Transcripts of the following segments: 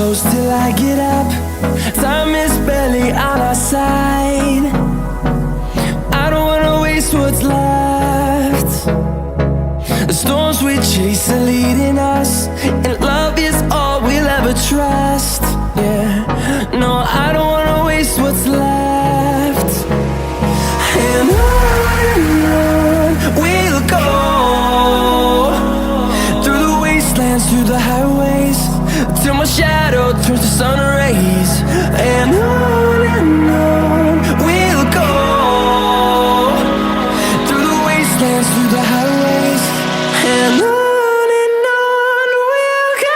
close till I get up. Time is barely on our side. I don't wanna waste what's left. The storms we chase are leading us, and love is all we'll ever trust. Yeah, no, I don't wanna waste what's left. And on we'll go, through the wastelands, through the highways, till my shadow turns to sun rays. And on we'll go, through the wastelands, through the highways, and on we'll go.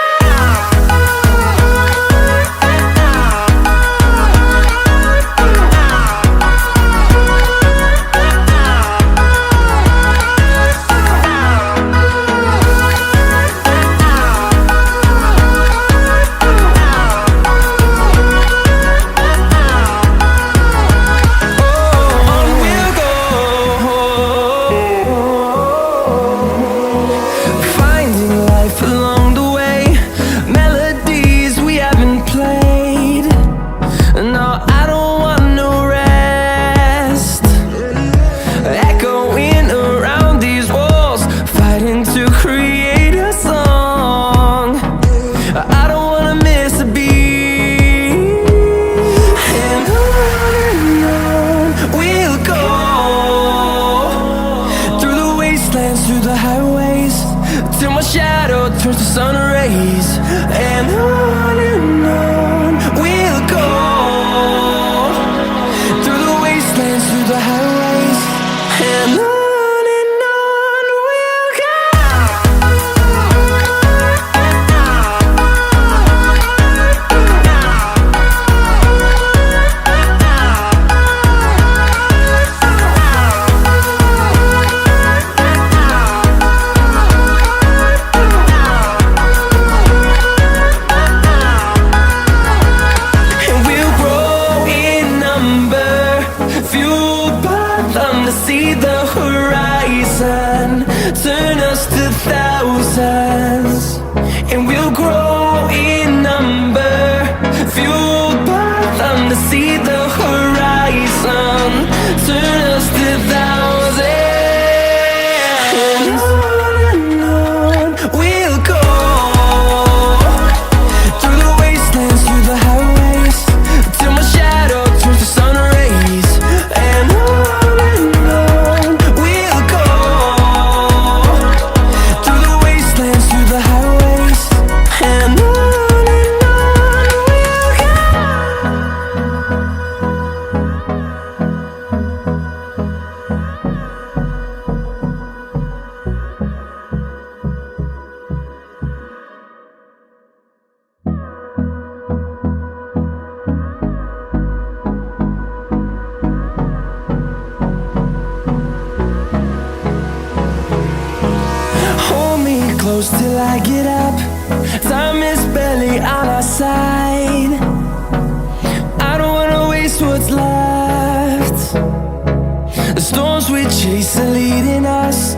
Through the highways, till my shadow turns to sun rays. And on we'll go, through the wastelands, through the highways, and on we'll go. See the horizon, turn us to thousands, and we'll grow in number, fueled by them to see the horizon, turn us to thousands. And on we'll go, through the wastelands, through the highways, till my shadow turns to sun rays. And close till I get up. Time is barely on our side. I don't wanna waste what's left. The storms we chase are leading us,